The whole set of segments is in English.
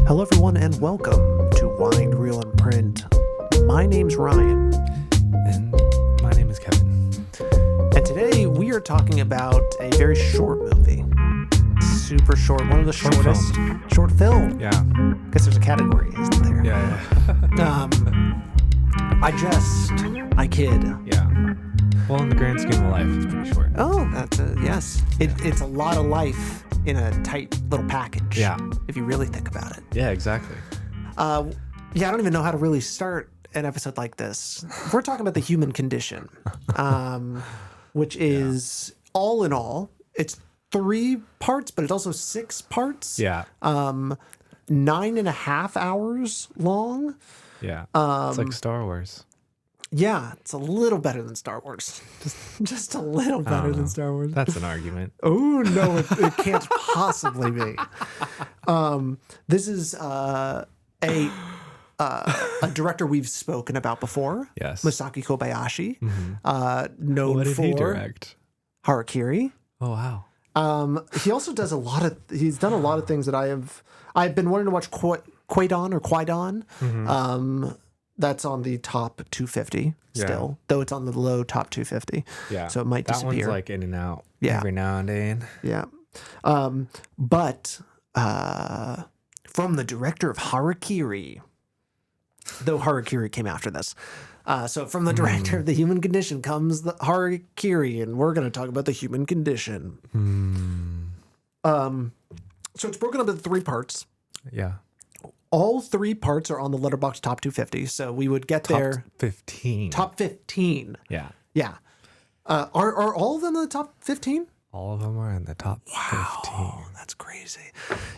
Hello, everyone, and welcome to Wind, Reel, and Print. My name's Ryan. And my name is Kevin. And today we are talking about a very short movie. Super short. One of the shortest. Short film. Yeah. I guess there's a category, isn't there? Yeah. I kid. Yeah. Well, in the grand scheme of life, it's pretty short. Oh, that's yes. It's a lot of life in a tight little package. Yeah. If you really think about it. Yeah, exactly. I don't even know how to really start an episode like this. We're talking about the human condition, which is all in all, it's 3 parts, but it's also 6 parts. Yeah. 9.5 hours long. Yeah. It's like Star Wars. Yeah, it's a little better than Star Wars. Just a little better than Star Wars. That's an argument. Oh, no, it can't possibly be. This is a director we've spoken about before. Yes. Masaki Kobayashi, Mm-hmm. known What did for he direct? Harakiri. Oh, wow. He also does he's done a lot of things that I've been wanting to watch Kwaidan. That's on the top 250 still, though it's on the low top 250. Yeah. So it might that disappear. One's like in and out. Yeah. Every now and then. Yeah. But from the director of Harakiri, though Harakiri came after this. So from the director of The Human Condition comes the Harakiri, and we're going to talk about the human condition. So it's broken up into 3 parts. Yeah. All 3 parts are on the Letterboxd top 250. So we would get there. Top 15. Top 15. Yeah. Yeah. Are all of them in the top 15? All of them are in the top 15. Oh, that's crazy.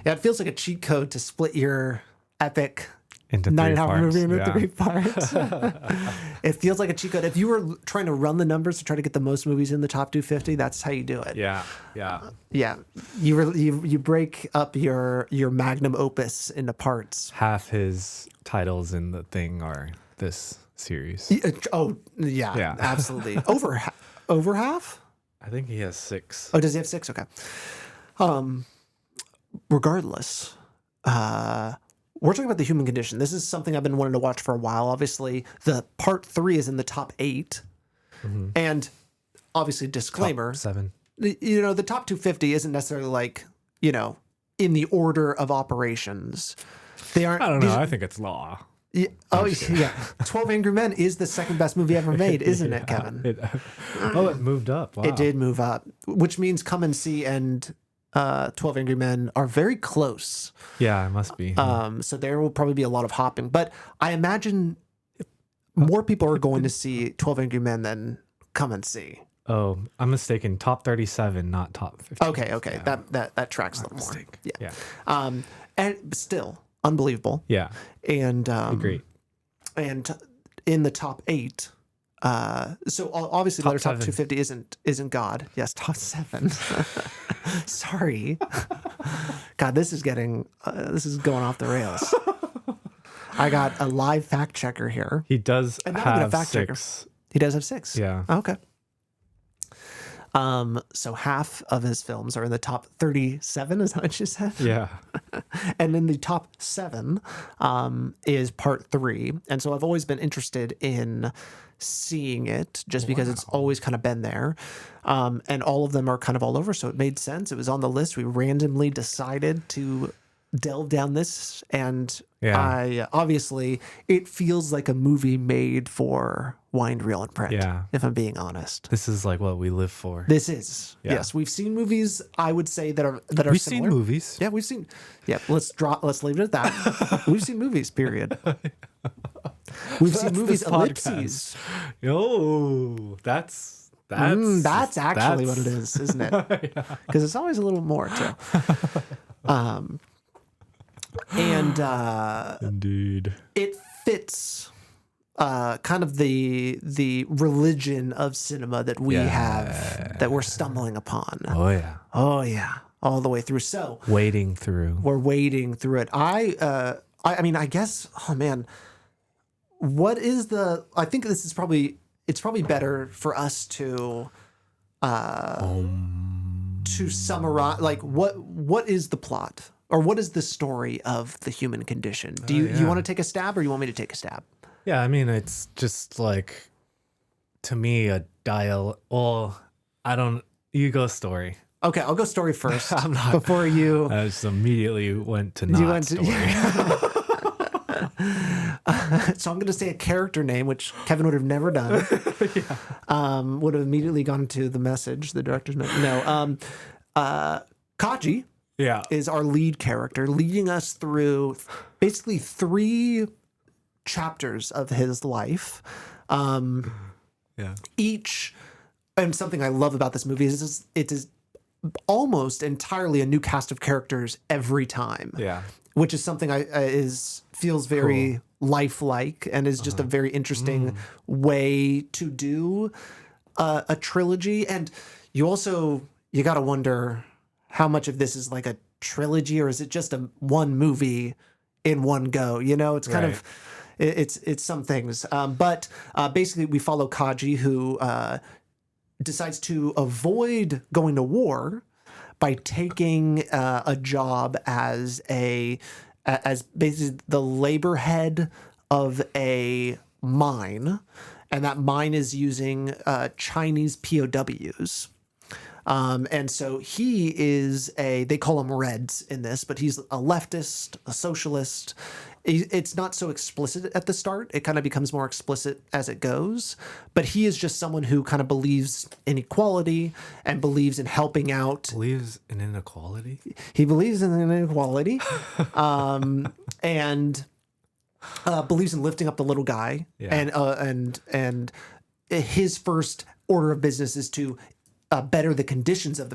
Yeah, it feels like a cheat code to split your epic Into 9.5 3 movie into parts. 3 parts. It feels like a cheat code. If you were trying to run the numbers to try to get the most movies in the top 250, that's how you do it. Yeah. Yeah. Yeah. You break up your magnum opus into parts. Half his titles in the thing are this series. Oh, yeah. Absolutely. Over half? I think he has 6. Oh, does he have 6? Okay. Regardless, we're talking about the human condition. This is something I've been wanting to watch for a while. Obviously, the part 3 is in the top 8. And obviously, disclaimer. Top 7. The top 250 isn't necessarily like, in the order of operations. They aren't. I don't know. I think it's law. Yeah, 12 Angry Men is the second best movie ever made, isn't it, Kevin? It moved up. Wow. It did move up, which means Come and See and 12 Angry Men are very close. Yeah, it must be. So there will probably be a lot of hopping, but I imagine more people are going to see 12 Angry Men than Come and See. Oh, I'm mistaken. Top 37, not top 50. Okay. Yeah. That tracks a little more. Mistake. Yeah. And still unbelievable. Yeah. And Agree. And in the top 8, so obviously Top their top 7. 250 isn't God. Yes, top 7. Sorry. God, this is going off the rails. I got a live fact checker here. He does And not even a have fact 6. checker. He does have 6. Yeah. Okay. So half of his films are in the top 37, is that what you said? Yeah. And in the top 7 is part 3. And so I've always been interested in seeing it just because it's always kind of been there. And all of them are kind of all over. So it made sense. It was on the list. We randomly decided to delve down this. And obviously it feels like a movie made for Wind, Reel, and Print. Yeah. If I'm being honest. This is like what we live for. This is. Yeah. Yes. We've seen movies, I would say, that are We've similar. seen movies. Yeah, we've seen. Yeah, let's leave it at that. We've seen movies. Period. We've seen movies. Ellipses. Oh, that's actually what it is, isn't it? Because it's always a little more too. And indeed, it fits kind of the religion of cinema that we have, that we're stumbling upon. Oh yeah, all the way through. So wading through. We're wading through it. I mean, I guess. Oh man, what is the? I think this is probably. It's probably better for us to summarize. Like, what is the plot or what is the story of the human condition? Do you want to take a stab, or you want me to take a stab? Yeah, I mean, it's just like, to me, a well, I don't, you go story. Okay, I'll go story first. I'm not, before you. I just immediately went to not story. So I'm going to say a character name, which Kevin would have never done. Would have immediately gone to the message, the director's note. No, Kaji is our lead character, leading us through basically 3 chapters of his life. Each, and something I love about this movie is it is almost entirely a new cast of characters every time. Yeah. Which is something feels very lifelike, and is just a very interesting way to do a trilogy. And you got to wonder how much of this is like a trilogy, or is it just one movie in one go? You know, it's kind of it's some things. But basically, we follow Kaji, who decides to avoid going to war by taking a job as basically the labor head of a mine, and that mine is using Chinese POWs. And so he is they call him Reds in this, but he's a leftist, a socialist. It's not so explicit at the start. It kind of becomes more explicit as it goes. But he is just someone who kind of believes in equality and believes in helping out. Believes in inequality? He believes in inequality. And believes in lifting up the little guy. Yeah. And his first order of business is to better the conditions of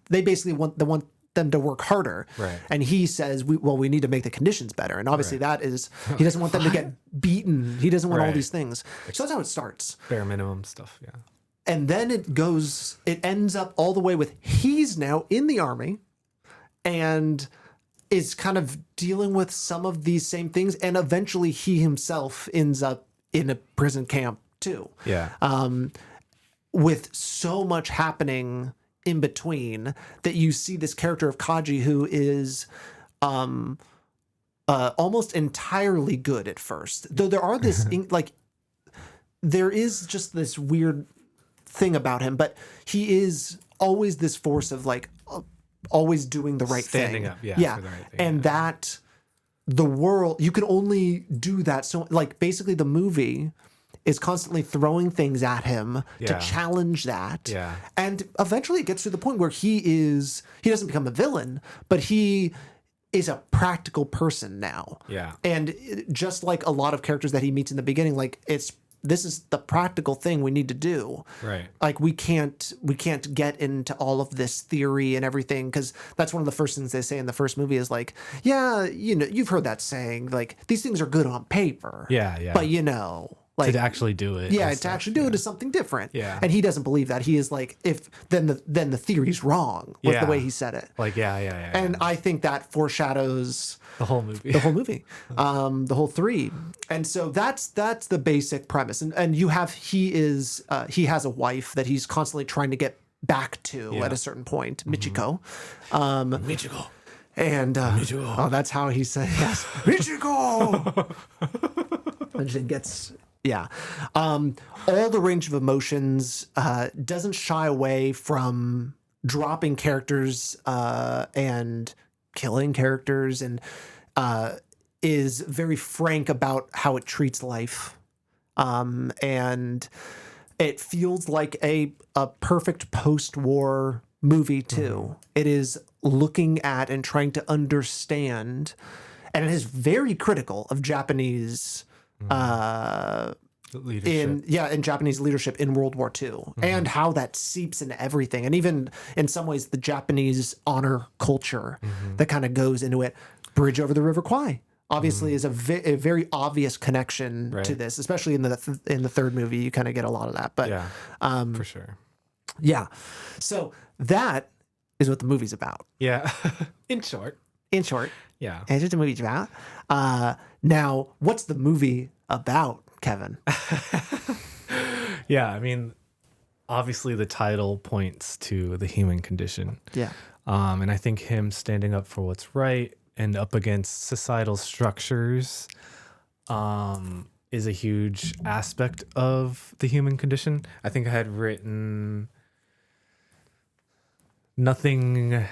they basically want them to work harder. Right. And he says, we need to make the conditions better. And obviously that is, he doesn't want them to get beaten. He doesn't want all these things. So that's how it starts. Bare minimum stuff. Yeah. And then it ends up all the way with he's now in the army and is kind of dealing with some of these same things. And eventually he himself ends up in a prison camp too. Yeah. With so much happening in between that you see this character of Kaji, who is almost entirely good at first, though there are there is just this weird thing about him, but he is always this force of always doing the right Standing thing. Up, yeah. For the right thing, and that the world, you can only do that. So basically the movie is constantly throwing things at him to challenge that. Yeah. And eventually it gets to the point where he doesn't become a villain, but he is a practical person now. Yeah. And just like a lot of characters that he meets in the beginning, this is the practical thing we need to do. Right. Like we can't get into all of this theory and everything, because that's one of the first things they say in the first movie is you've heard that saying, these things are good on paper. Yeah, yeah. But to actually do it. Yeah, to actually do it is something different. Yeah. And he doesn't believe that. He is then the theory's wrong with the way he said it. Yeah. And I think that foreshadows the whole movie. The whole 3. And so that's the basic premise. And he has a wife that he's constantly trying to get back to at a certain point, Michiko. Michiko. And Michiko. That's how he says yes. Michiko. And she gets all the range of emotions, doesn't shy away from dropping characters and killing characters, and is very frank about how it treats life. And it feels like a perfect post-war movie too. It is looking at and trying to understand, and it is very critical of Japanese leadership. in Japanese leadership in World War II, and how that seeps into everything, and even in some ways the Japanese honor culture that kind of goes into it. Bridge over the River Kwai obviously is a very obvious connection to this, especially in the third movie. You kind of get a lot of that, but for sure. Yeah, so that is what the movie's about. Yeah, in short. Yeah, it's just a movie's about. Now, what's the movie about, Kevin? Yeah, I mean, obviously the title points to the human condition. Yeah. And I think him standing up for what's right and up against societal structures is a huge aspect of the human condition. I think I had written nothing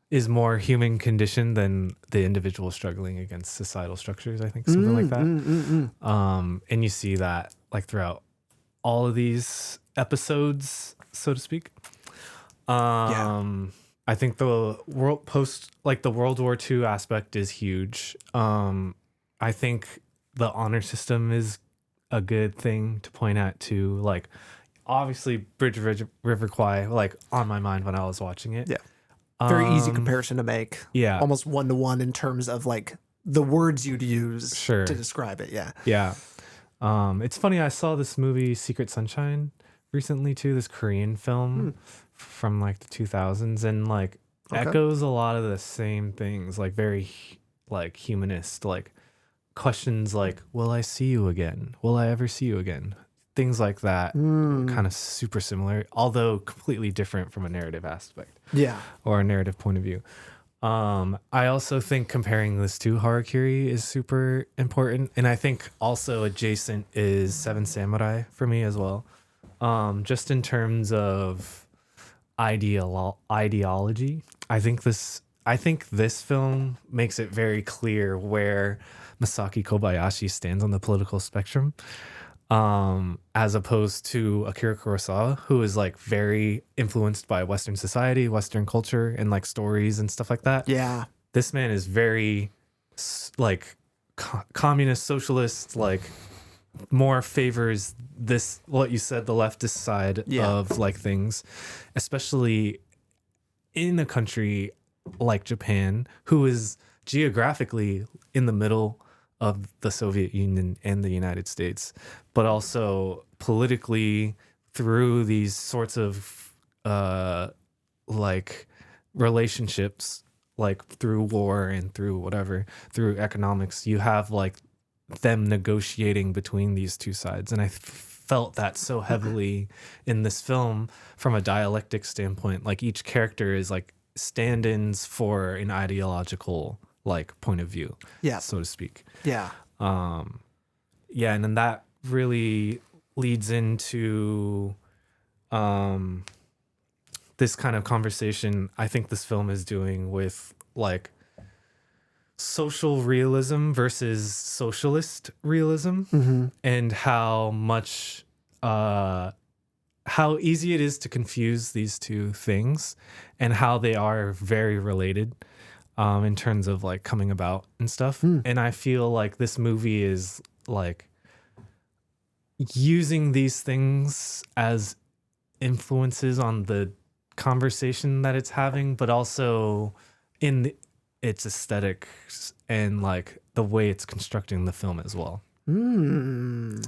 is more human condition than the individual struggling against societal structures. I think something like that. And you see that like throughout all of these episodes, so to speak. I think the World War II aspect is huge. I think the honor system is a good thing to point at too. Like, obviously, Bridge of River Kwai, like on my mind when I was watching it. Yeah. Very easy comparison to make. Yeah. Almost 1-to-1 in terms of like the words you'd use Sure. to describe it. Yeah. Yeah. It's funny. I saw this movie Secret Sunshine recently too. This Korean film from like the 2000s, and like echoes a lot of the same things. Like very like humanist, like questions like, "Will I see you again? Will I ever see you again?" Things like that, kind of super similar, although completely different from a narrative aspect. Yeah. Or a narrative point of view. I also think comparing this to Harakiri is super important. And I think also adjacent is Seven Samurai for me as well. Just in terms of ideology, I think this film makes it very clear where Masaki Kobayashi stands on the political spectrum. As opposed to Akira Kurosawa, who is like very influenced by Western society, Western culture, and like stories and stuff like that. Yeah. This man is very like communist, socialist, like more favors this, what you said, the leftist side of like things, especially in a country like Japan, who is geographically in the middle of the Soviet Union and the United States, but also politically through these sorts of like relationships, like through war and through whatever, through economics, you have like them negotiating between these two sides. And I felt that so heavily in this film from a dialectic standpoint. Like each character is like stand-ins for an ideological like point of view, so to speak. Yeah. And then that really leads into this kind of conversation I think this film is doing with like social realism versus socialist realism, and how much how easy it is to confuse these two things and how they are very related. In terms of like coming about and stuff. And I feel like this movie is like using these things as influences on the conversation that it's having, but also in its aesthetics and like the way it's constructing the film as well. Well,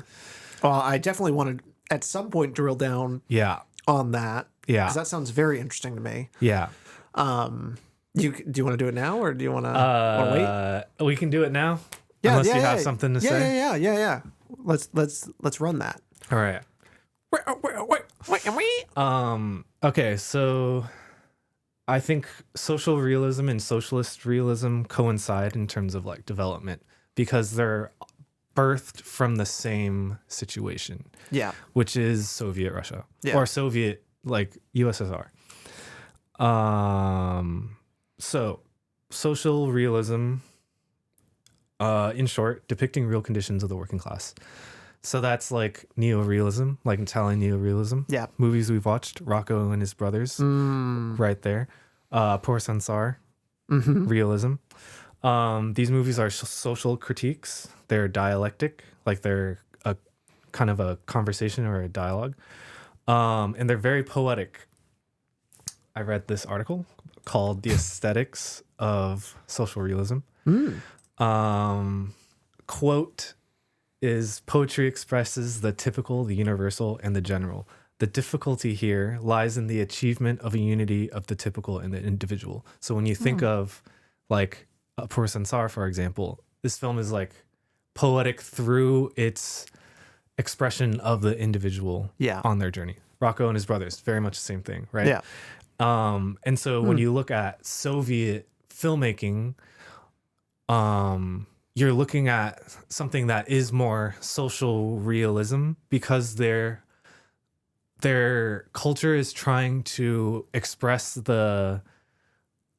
I definitely want to at some point drill down on that. Yeah. Because that sounds very interesting to me. Yeah. Do you want to do it now, or do you want to wait? We can do it now. Yeah, unless you have something to say. Yeah. Let's run that. All right. Okay, so I think social realism and socialist realism coincide in terms of like development because they're birthed from the same situation. Yeah. Which is Soviet Russia or Soviet like USSR. So, social realism, in short, depicting real conditions of the working class. So that's like neorealism, like Italian neorealism. Yeah. Movies we've watched, Rocco and his brothers, right there. Poor Sansar, realism. These movies are social critiques. They're dialectic, like they're a kind of a conversation or a dialogue. And they're very poetic. I read this article called The Aesthetics of Social Realism. Quote is, poetry expresses the typical, the universal, and the general. The difficulty here lies in the achievement of a unity of the typical and the individual. So when you think of like a Poor Sansar, for example, this film is like poetic through its expression of the individual on their journey, Rocco and his brothers, very much the same thing, right? Yeah. And so when you look at Soviet filmmaking, you're looking at something that is more social realism because their culture is trying to express the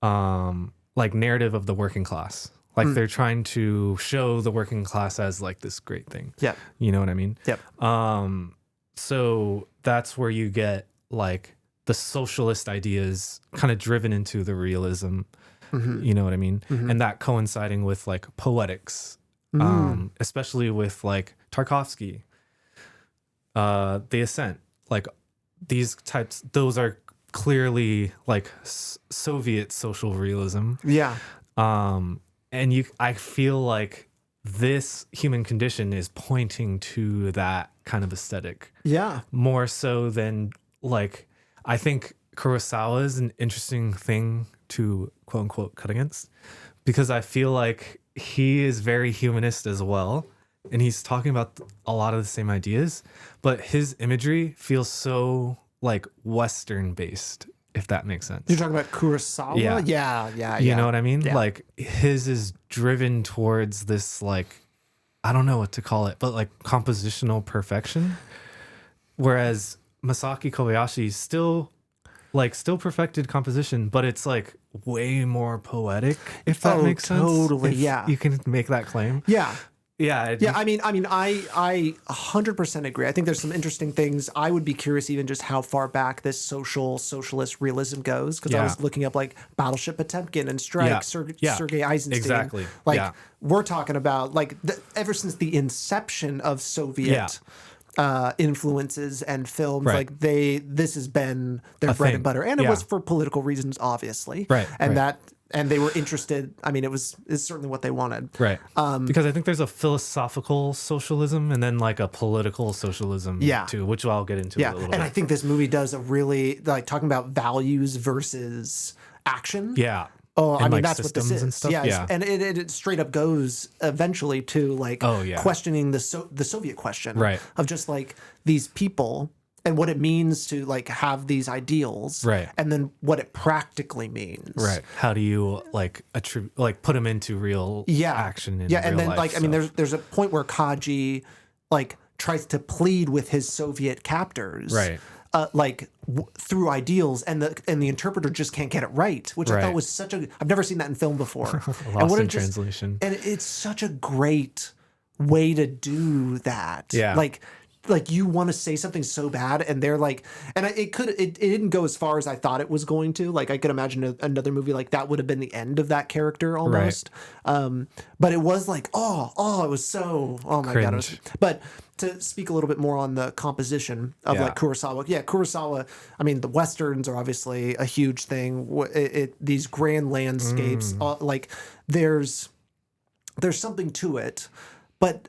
like narrative of the working class. Like they're trying to show the working class as like this great thing. Yeah. You know what I mean? Yep. So that's where you get like the socialist ideas kind of driven into the realism. You know what I mean? And that coinciding with like poetics, especially with like Tarkovsky, The Ascent, like these types, those are clearly like Soviet social realism. Yeah. And I feel like this Human Condition is pointing to that kind of aesthetic. Yeah. More so than like, I think Kurosawa is an interesting thing to quote unquote cut against because I feel like he is very humanist as well. And he's talking about a lot of the same ideas, but his imagery feels so like Western based, if that makes sense. You're talking about Kurosawa? Yeah. You know what I mean? Yeah. Like his is driven towards this, like, I don't know what to call it, but like compositional perfection. Whereas Masaki Kobayashi still perfected composition, but it's like way more poetic, if that makes sense. Totally. If yeah. you can make that claim. Yeah. Yeah. Yeah, I mean, I 100% agree. I think there's some interesting things. I would be curious even just how far back this socialist realism goes, because I was looking up like Battleship Potemkin and Strike, Sergei Eisenstein. Exactly. Like we're talking about like ever since the inception of Soviet influences and films, like this has been their bread and butter, and it was for political reasons, obviously, and they were interested. I mean, it's certainly what they wanted. Right. Because I think there's a philosophical socialism and then like a political socialism too, which I'll get into a little bit. And I think this movie does a really, like, talking about values versus action. Yeah. Oh, and I mean, like that's what this is. and stuff. Yeah. And it straight up goes eventually to like questioning the Soviet question of just like these people and what it means to like have these ideals, and then what it practically means, How do you like put them into real action? In and real then life like stuff. I mean, there's a point where Kaji like tries to plead with his Soviet captors, through ideals, and the interpreter just can't get it right, which I thought was I've never seen that in film before. Lost in translation, and it's such a great way to do that. Yeah, like you want to say something so bad, and they're like, and it didn't go as far as I thought it was going to. Like I could imagine another movie like that would have been the end of that character almost. But it was like, it was so, oh my God. But to speak a little bit more on the composition of like Kurosawa. Yeah, Kurosawa, I mean, the Westerns are obviously a huge thing. These grand landscapes, like there's something to it, but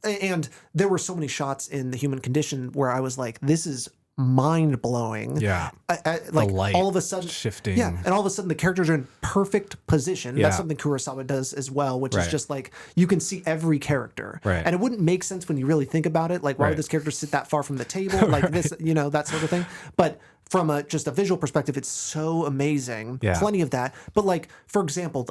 and there were so many shots in The Human Condition where I was like, this is mind blowing. Yeah. Like the light all of a sudden shifting. Yeah. And all of a sudden the characters are in perfect position. That's something Kurosawa does as well, which is just like, you can see every character. And it wouldn't make sense when you really think about it. Like, why would this character sit that far from the table? Like this, that sort of thing. But from just a visual perspective, it's so amazing. Yeah. Plenty of that. But like, for example,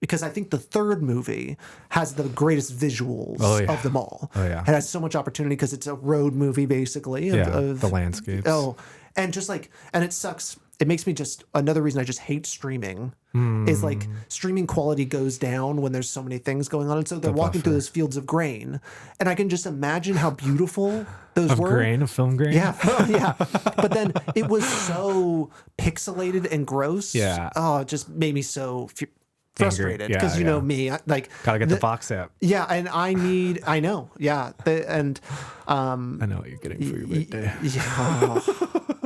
because I think the third movie has the greatest visuals of them all. Oh, yeah. It has so much opportunity because it's a road movie, basically. Of the landscapes. And just like, and it sucks. It makes me another reason I just hate streaming is like streaming quality goes down when there's so many things going on. And so they're walking through those fields of grain. And I can just imagine how beautiful those were. Of film grain? Yeah. Yeah. But then it was so pixelated and gross. Yeah. Oh, it just made me so frustrated because you know me, like gotta get the box app. Yeah, and I know, yeah, I know what you're getting for your birthday. Yeah,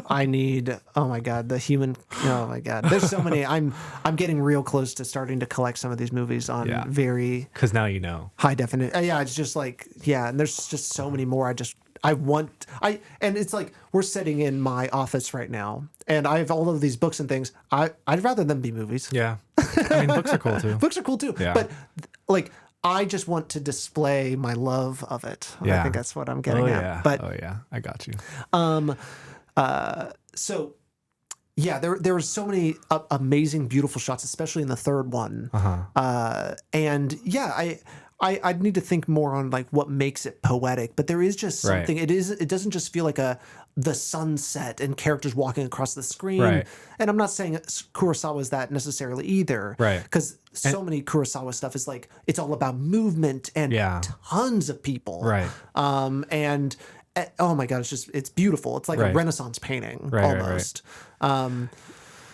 I need. Oh my God, oh my God, there's so many. I'm getting real close to starting to collect some of these movies on very because now you know high definition. Yeah, it's just like and there's just so many more. And it's like we're sitting in my office right now, and I have all of these books and things. I'd rather them be movies. Yeah, I mean books are cool too. Books are cool too. Yeah. But like I just want to display my love of it. Yeah. I think that's what I'm getting at. Yeah. But I got you. So yeah, there were so many amazing, beautiful shots, especially in the third one. And yeah, I'd need to think more on like what makes it poetic, but there is just something. Right. It doesn't just feel like the sunset and characters walking across the screen. Right. And I'm not saying Kurosawa's that necessarily either. Right. Because so many Kurosawa stuff is like it's all about movement and tons of people. Right. And oh my God, it's beautiful. It's like a Renaissance painting almost.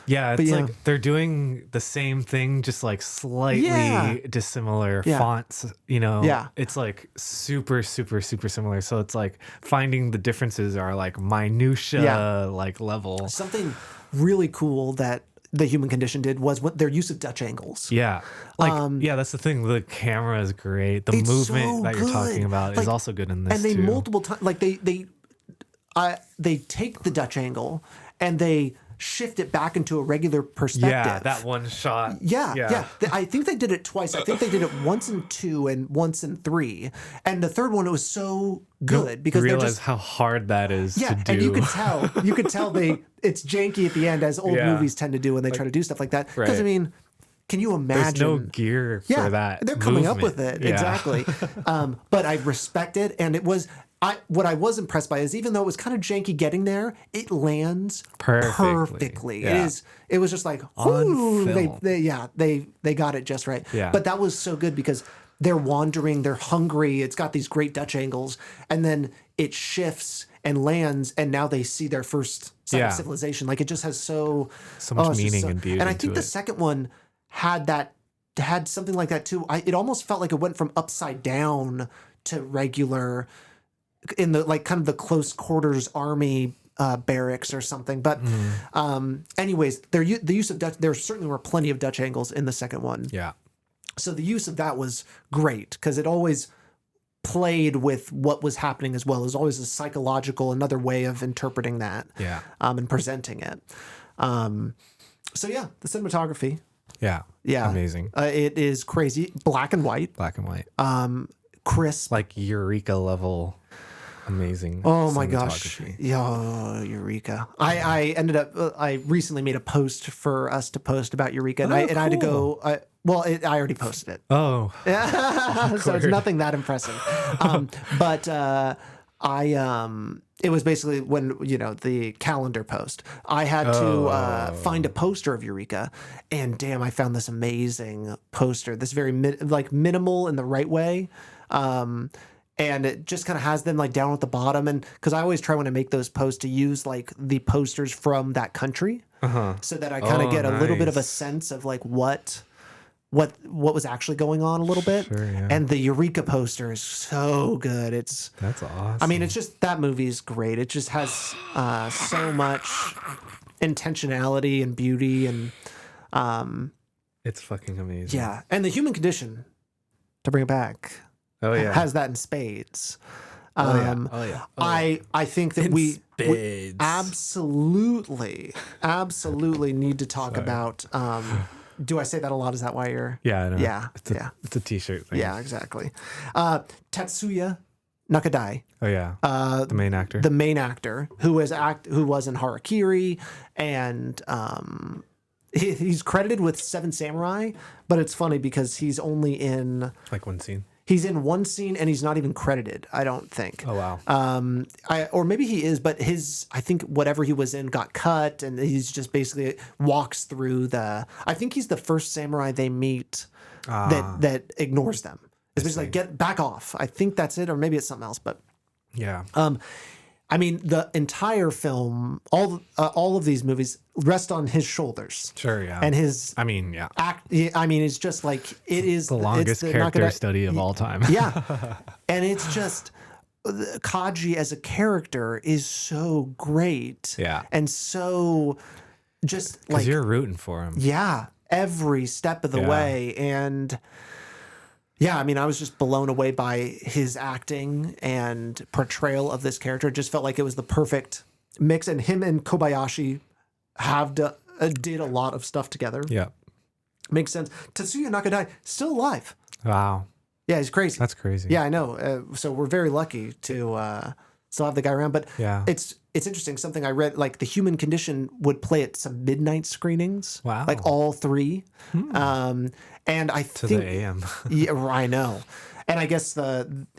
Yeah, it's like they're doing the same thing, just like slightly dissimilar fonts, you know? Yeah. It's like super, super, super similar. So it's like finding the differences are like minutia, like level. Something really cool that the Human Condition did was their use of Dutch angles. Yeah. Like, that's the thing. The camera is great. The movement that you're talking about is also good in this and they too. multiple times, like they take the Dutch angle and they shift it back into a regular perspective. Yeah, that one shot. Yeah. I think they did it twice. I think they did it once in 2 and once in 3. And the third one, it was so good because realize they're just how hard that is to do. And you could tell it's janky at the end, as old movies tend to do when they try to do stuff like that. Because I mean, can you imagine? There's no gear for that. They're coming up with it. Exactly. But I respect it, and it was. What I was impressed by is even though it was kind of janky getting there, it lands perfectly. Yeah. It was just like, ooh, they got it just right. Yeah. But that was so good because they're wandering, they're hungry. It's got these great Dutch angles, and then it shifts and lands, and now they see their first sight of civilization. Like it just has so much meaning and beauty. And I think the second one had something like that too. It almost felt like it went from upside down to regular in the like kind of the close quarters army barracks or something. But anyways, the use of Dutch, there certainly were plenty of Dutch angles in the second one. Yeah. So the use of that was great because it always played with what was happening as well. It was always a psychological, another way of interpreting that. Yeah. And presenting it. So yeah, the cinematography. Yeah. Yeah. Amazing. It is crazy. Black and white. Crisp. Like Eureka level. Amazing. Oh my gosh. Yeah, Eureka. I ended up, I recently made a post for us to post about Eureka and I had to go, I already posted it. Oh. So it's nothing that impressive. But it was basically when, the calendar post, I had to find a poster of Eureka, and damn, I found this amazing poster, this very minimal in the right way. And it just kind of has them like down at the bottom. And because I always try when I make those posts to use like the posters from that country so that I kind of get a little bit of a sense of like what was actually going on a little bit. Sure, yeah. And the Eureka poster is so good. That's awesome. I mean, it's just, that movie is great. It just has so much intentionality and beauty and it's fucking amazing. Yeah. And the Human Condition, to bring it back, has that in spades. I think that we absolutely need to talk about. Do I say that a lot? Is that why you're? Yeah, I know. Yeah, it's a T-shirt thing. Yeah, exactly. Tetsuya Nakadai. Oh yeah. The main actor. The main actor who was in Harakiri, and he's credited with Seven Samurai, but it's funny because he's only in like one scene. He's in one scene and he's not even credited, I don't think. Oh, wow. Or maybe he is, but I think whatever he was in got cut, and he's just basically walks through I think he's the first samurai they meet that ignores them. It's basically like, get back off. I think that's it, or maybe it's something else, but. Yeah. I mean, the entire film, all of these movies rest on his shoulders. Sure, yeah. And his, it's just like, it is the longest character study of all time. Yeah. And it's just, Kaji as a character is so great. Yeah. And so just like. Because you're rooting for him. Yeah. Every step of the way. And. Yeah, I mean, I was just blown away by his acting and portrayal of this character. It just felt like it was the perfect mix. And him and Kobayashi did a lot of stuff together. Yeah. Makes sense. Tetsuya Nakadai, still alive. Wow. Yeah, he's crazy. That's crazy. Yeah, I know. So we're very lucky to still have the guy around. But Yeah. it's interesting. Something I read, like the Human Condition would play at some midnight screenings. Wow. Like all three. And I To think the AM. yeah, I know. And I guess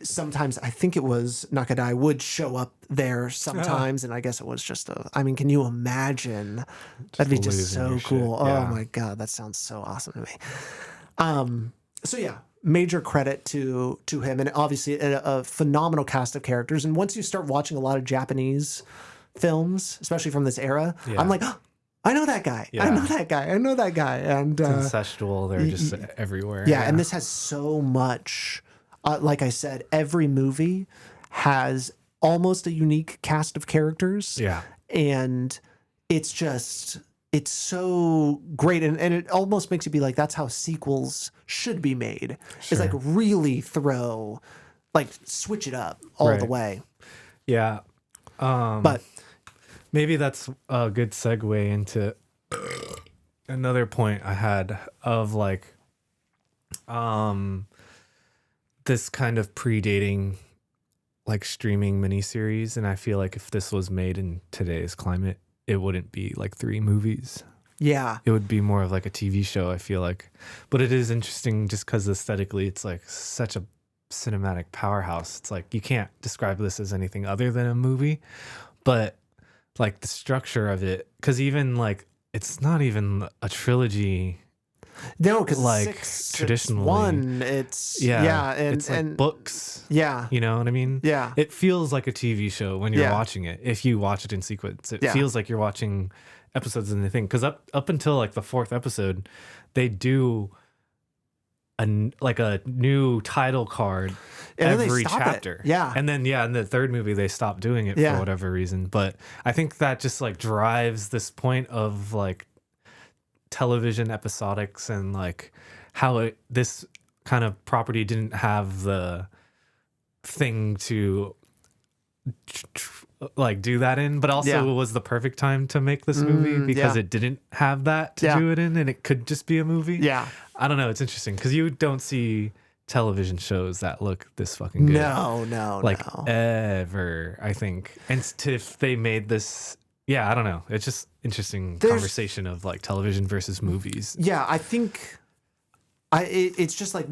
sometimes I think it was Nakadai would show up there sometimes, and I guess it was just I mean, can you imagine? That'd be just so cool. Yeah. Oh my god, that sounds so awesome to me. So yeah, major credit to him, and obviously a phenomenal cast of characters. And once you start watching a lot of Japanese films, especially from this era, I'm like, oh, I know that guy. Yeah. I know that guy. I know that guy. And It's incestual. They're just everywhere. Yeah, and this has so much. Like I said, every movie has almost a unique cast of characters. Yeah. And it's so great. And it almost makes you be like, that's how sequels should be made. Sure. It's like really switch it up all the way. Yeah. But maybe that's a good segue into another point I had of like, this kind of predating like streaming miniseries. And I feel like if this was made in today's climate, it wouldn't be like 3 movies. yeah, It would be more of like a TV show, I feel like. But it is interesting just because aesthetically it's like such a cinematic powerhouse. It's like you can't describe this as anything other than a movie. But like the structure of it, because even like it's not even a trilogy. no, because like traditionally, it's and it's like and books. yeah, You know what I mean? yeah, It feels like a TV show when you're Yeah. watching it. If you watch it in sequence, it Yeah. feels like you're watching episodes in the thing. Because up until like the 4th episode, they do a new title card And then they every stop it. chapter. Yeah. And then in the 3rd movie they stopped doing it Yeah. for whatever reason. But I think that just like drives this point of like television episodics and like how this kind of property didn't have the thing to like do that in, but also it was the perfect time to make this movie because it didn't have that to do it in, and it could just be a movie. Yeah. I don't know. It's interesting because you don't see television shows that look this fucking good. No, like ever, I think. And if they made this, yeah, I don't know. It's just interesting conversation of like television versus movies. Yeah, I think it's just like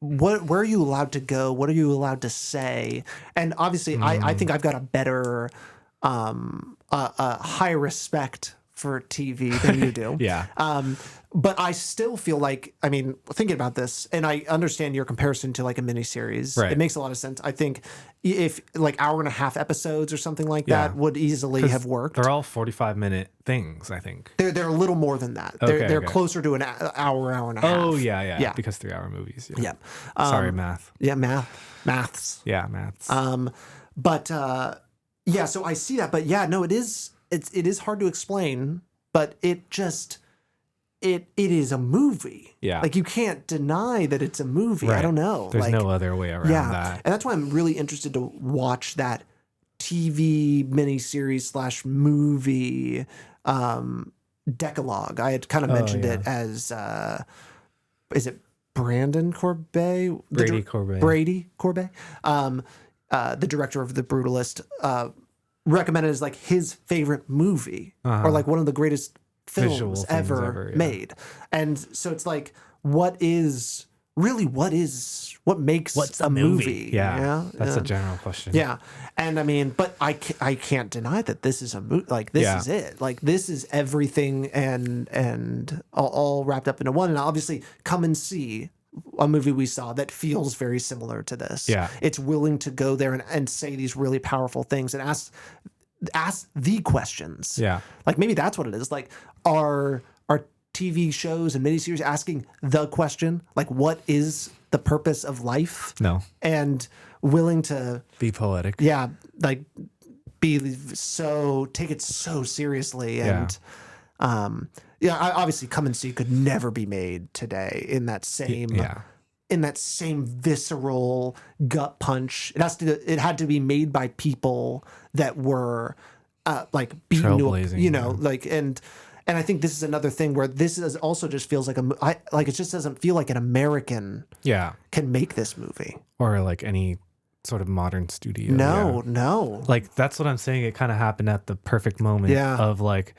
where are you allowed to go? What are you allowed to say? And obviously, I think I've got a better, a high respect for TV than you do. Yeah. But I still feel like, I mean, thinking about this, and I understand your comparison to like a miniseries. Right. It makes a lot of sense. I think if like 1.5 hour episodes or something like that would easily have worked. They're all 45-minute things, I think. They're a little more than that. They're closer to an hour and a half. Oh, yeah. Because 3-hour movies. Yeah. Sorry, math. Yeah, maths. Yeah, maths. But yeah, so I see that. But yeah, no, it is hard to explain, but it just it is a movie. Yeah. Like you can't deny that it's a movie. Right. I don't know. There's like, no other way around that. And that's why I'm really interested to watch that TV miniseries / movie Decalogue. I had kind of mentioned it as is it Brandon Corbet? Brady Corbet. Brady Corbet. The director of The Brutalist recommended as like his favorite movie or like one of the greatest films ever made. And so it's like, what makes What's a movie? Yeah. That's a general question. Yeah. And I mean, but I can't deny that this is a movie. Like this is it. Like this is everything and all wrapped up into one. And obviously come and see a movie we saw that feels very similar to this. Yeah. It's willing to go there and say these really powerful things and ask the questions. Yeah. Like maybe that's what it is. Like are TV shows and miniseries asking the question, like what is the purpose of life? No. And willing to Be poetic. yeah, like take it so seriously. And obviously Come and See could never be made today in that same visceral gut punch. It had to be made by people that were like beaten to Trailblazing, like And I think this is another thing where this is also just feels like it just doesn't feel like an American can make this movie. Or like any sort of modern studio. No. Like that's what I'm saying. It kind of happened at the perfect moment of like,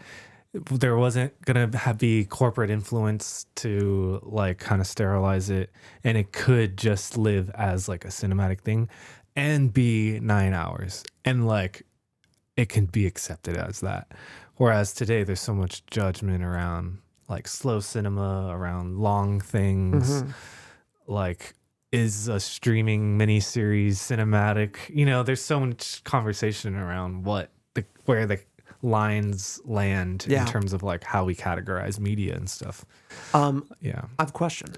there wasn't going to be corporate influence to like kind of sterilize it. And it could just live as like a cinematic thing and be 9 hours. And like, it can be accepted as that. Whereas today there's so much judgment around like slow cinema, around long things, like is a streaming miniseries cinematic? You know, there's so much conversation around where the lines land in terms of like how we categorize media and stuff. I have a question.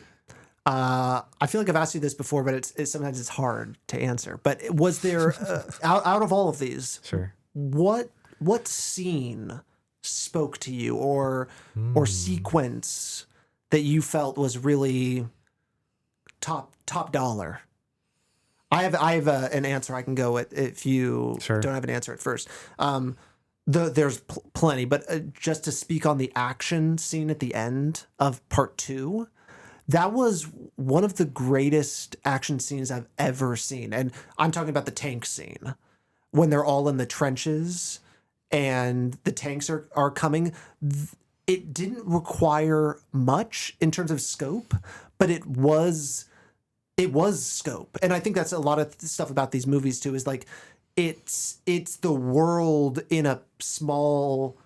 I feel like I've asked you this before, but it's sometimes it's hard to answer. But was there out of all of these, what scene spoke to you or sequence that you felt was really top dollar? I have an answer I can go with if you don't have an answer at first. There's plenty, but just to speak on the action scene at the end of part 2, that was one of the greatest action scenes I've ever seen. And I'm talking about the tank scene when they're all in the trenches and the tanks are coming. It didn't require much in terms of scope, but it was scope. And I think that's a lot of stuff about these movies too, is like it's the world in a small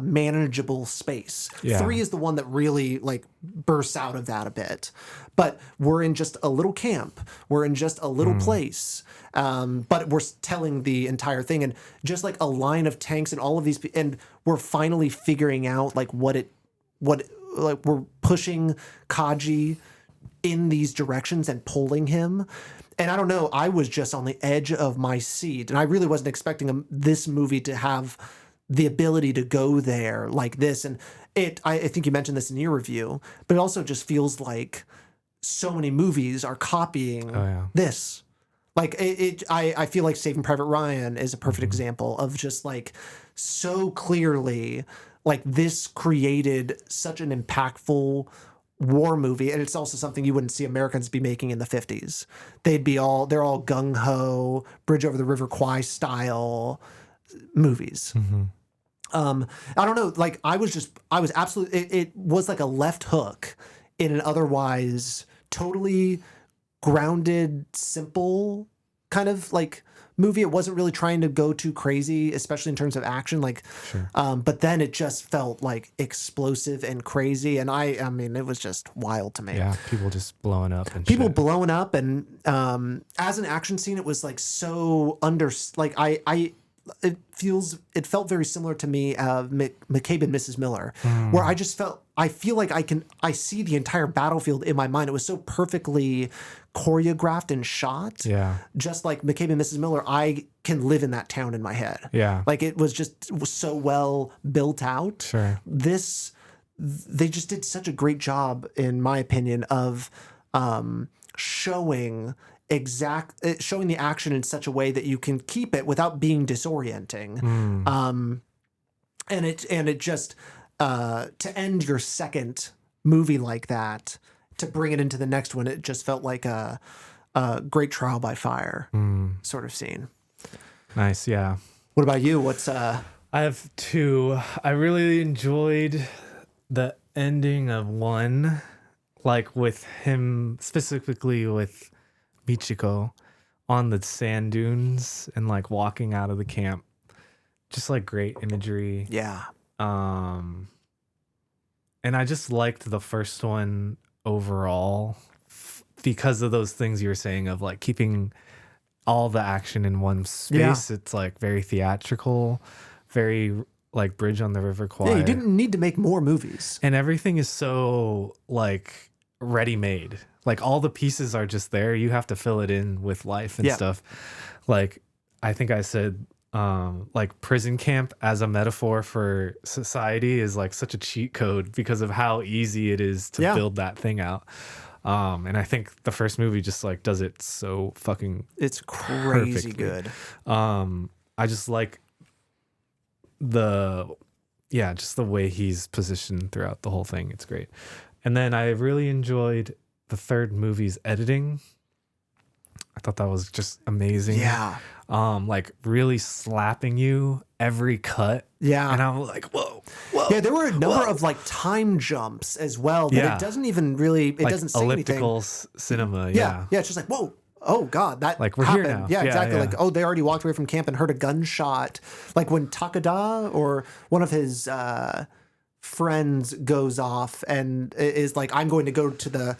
manageable space. 3 is the one that really like bursts out of that a bit. But we're in just a little camp. We're in just a little place. But we're telling the entire thing, and just like a line of tanks and all of these, and we're finally figuring out like what we're pushing Kaji in these directions and pulling him. And I don't know, I was just on the edge of my seat, and I really wasn't expecting this movie to have the ability to go there like this. And I think you mentioned this in your review, but it also just feels like so many movies are copying this. Like I feel like Saving Private Ryan is a perfect example of just like so clearly like this created such an impactful war movie, and it's also something you wouldn't see Americans be making in the 50s. They're all gung-ho, Bridge Over the River Kwai style movies. I don't know, like I was absolutely, it was like a left hook in an otherwise totally grounded, simple kind of like movie. It wasn't really trying to go too crazy, especially in terms of action. Like, but then it just felt like explosive and crazy. And I mean, it was just wild to me. Yeah, people just blowing up and blowing up. And as an action scene, it was like so it felt very similar to me, McCabe and Mrs. Miller, where I feel like I see the entire battlefield in my mind. It was so perfectly choreographed and shot. Yeah. Just like McCabe and Mrs. Miller, I can live in that town in my head. Yeah. Like it was so well built out. Sure. They just did such a great job, in my opinion, of showing the action in such a way that you can keep it without being disorienting. And it just to end your second movie like that, to bring it into the next one, it just felt like a great trial by fire sort of scene. Nice. Yeah. What about you? I have 2. I really enjoyed the ending of 1, like with him, specifically with Michiko on the sand dunes and like walking out of the camp. Just like great imagery. Yeah. And I just liked the first one overall because of those things you were saying of like keeping all the action in one space. It's like very theatrical, very like Bridge on the River Kwai. Yeah, you didn't need to make more movies. And everything is so like ready-made. Like all the pieces are just there. You have to fill it in with life and stuff. Like I think I said like prison camp as a metaphor for society is like such a cheat code because of how easy it is to build that thing out. And I think the first movie just like does it so fucking it's crazy perfectly. Good. I just like the yeah, just the way he's positioned throughout the whole thing. It's great. And then I really enjoyed the third movie's editing. I thought that was just amazing. Yeah. Like really slapping you every cut. Yeah. And I'm like, whoa. Yeah, there were a number of like time jumps as well that it doesn't even really, it like doesn't say elliptical anything. cinema. Yeah. It's just like, whoa. Oh God, that like we're happened. here now. Yeah, exactly. Yeah. Like, oh, they already walked away from camp and heard a gunshot. Like when Takada or one of his friends goes off and is like, I'm going to go to the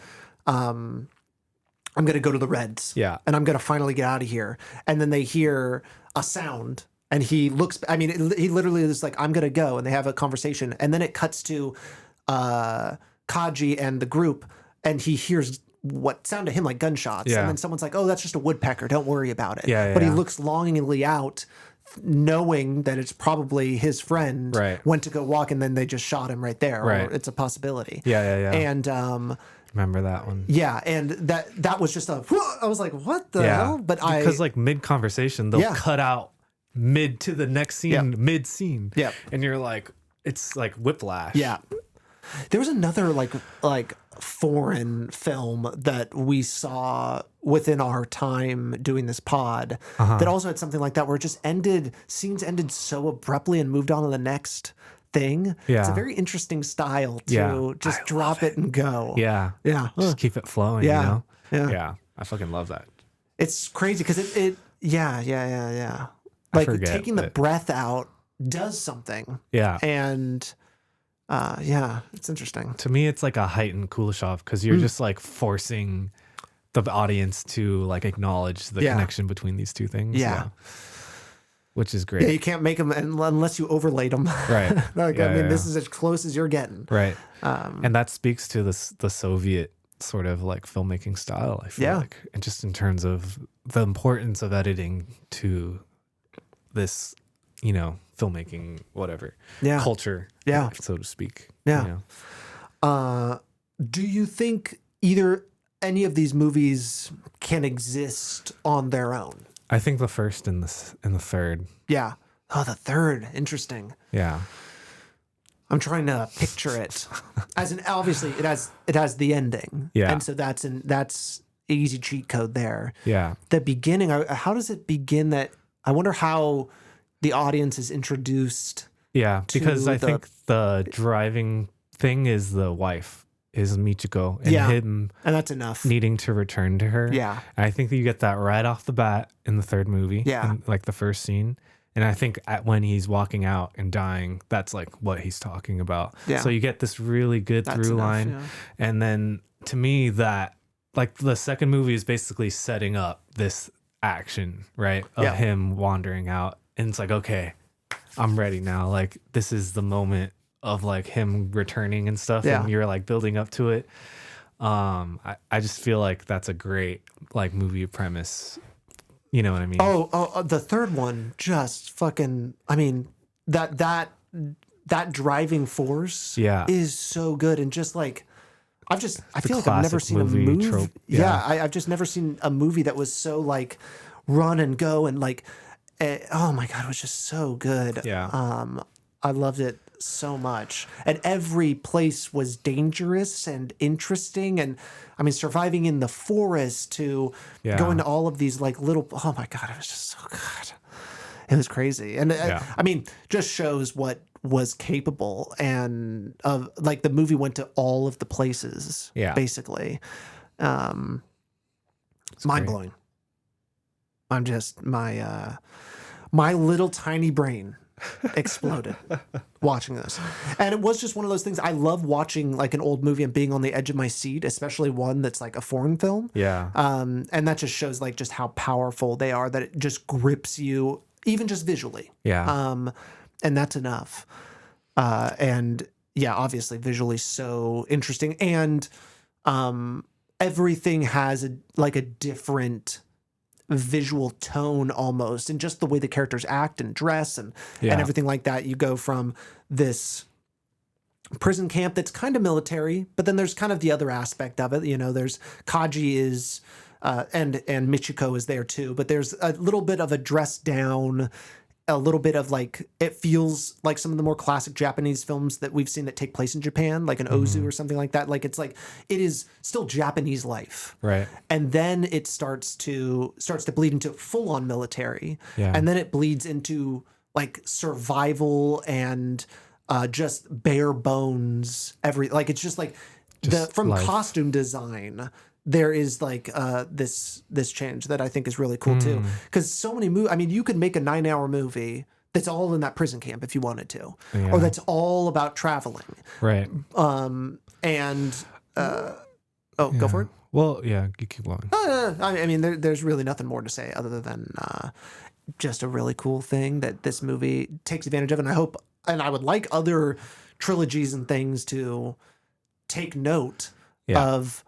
Reds. Yeah. And I'm going to finally get out of here. And then they hear a sound and he looks, I mean, he literally is like, I'm going to go. And they have a conversation. And then it cuts to Kaji and the group and he hears what sound to him like gunshots. Yeah. And then someone's like, oh, that's just a woodpecker. Don't worry about it. Yeah, but he looks longingly out knowing that it's probably his friend went to go walk and then they just shot him right there. Or it's a possibility. Yeah. And remember that one. Yeah, and that was just I was like, what the hell? But because like mid conversation, they'll cut out mid to the next scene, mid scene. Yeah. And you're like, it's like whiplash. Yeah. There was another like foreign film that we saw within our time doing this pod that also had something like that where it just scenes ended so abruptly and moved on to the next thing. Yeah. It's a very interesting style to just drop it and go. Yeah. Yeah. Just keep it flowing, Yeah. you know? Yeah. Yeah. I fucking love that. It's crazy because it like taking the breath out does something. Yeah. And it's interesting. To me, it's like a heightened Kuleshov because you're just like forcing the audience to like acknowledge the connection between these two things. Yeah. Which is great. Yeah, you can't make them unless you overlaid them. Right. This is as close as you're getting. Right. And that speaks to the Soviet sort of like filmmaking style, I feel like. And just in terms of the importance of editing to this, you know, filmmaking, whatever. Yeah. Culture. Yeah. So to speak. Yeah. You know? Do you think any of these movies can exist on their own? I think the first and the third. Yeah. Oh, the third. Interesting. Yeah. I'm trying to picture it obviously it has the ending. Yeah. And so that's easy cheat code there. Yeah. The beginning, how does it begin that I wonder how the audience is introduced. Yeah, because I think the driving thing is the wife, is Michiko, and him and that's enough needing to return to her. Yeah. And I think that you get that right off the bat in the third movie. Yeah. In, like the first scene. And I think when he's walking out and dying, that's like what he's talking about. Yeah. So you get this really good through line. Yeah. And then to me that like the second movie is basically setting up this action, right? Of him wandering out. And it's like, okay, I'm ready now. Like this is the moment of like him returning and stuff. And you're like building up to it. I just feel like that's a great like movie premise. You know what I mean? Oh, the third one just fucking, I mean, that driving force is so good. And just like, I feel like I've never seen a movie. Trope. Yeah. I've just never seen a movie that was so like run and go and like, oh my God, it was just so good. Yeah. I loved it so much. And every place was dangerous and interesting. And I mean, surviving in the forest to going to all of these like little, oh my God, it was just so good. It was crazy. And I mean, just shows what was capable and of like the movie went to all of the places, basically. Mind blowing. I'm just, my little tiny brain exploded watching this. And it was just one of those things. I love watching like an old movie and being on the edge of my seat, especially one that's like a foreign film. Yeah. And that just shows like just how powerful they are, that it just grips you even just visually. Yeah. And that's enough. And yeah, obviously visually so interesting. And everything has a different visual tone almost, and just the way the characters act and dress and everything like that. You go from this prison camp that's kind of military, but then there's kind of the other aspect of it. You know, there's Kaji is and Michiko is there too, but there's a little bit of a dressed down a little bit of like, it feels like some of the more classic Japanese films that we've seen that take place in Japan, like an Ozu or something like that. Like it's like, it is still Japanese life. Right. And then it starts to bleed into full on military. Yeah. And then it bleeds into like survival and just bare bones. Like, it's just like from life. costume design, there is like this change that I think is really cool too. Because so many movies, I mean, you could make a 9-hour movie that's all in that prison camp if you wanted to, or that's all about traveling. Right. Go for it. Well, yeah, you keep going. I mean, there's really nothing more to say other than just a really cool thing that this movie takes advantage of. And I hope, and I would like other trilogies and things to take note of,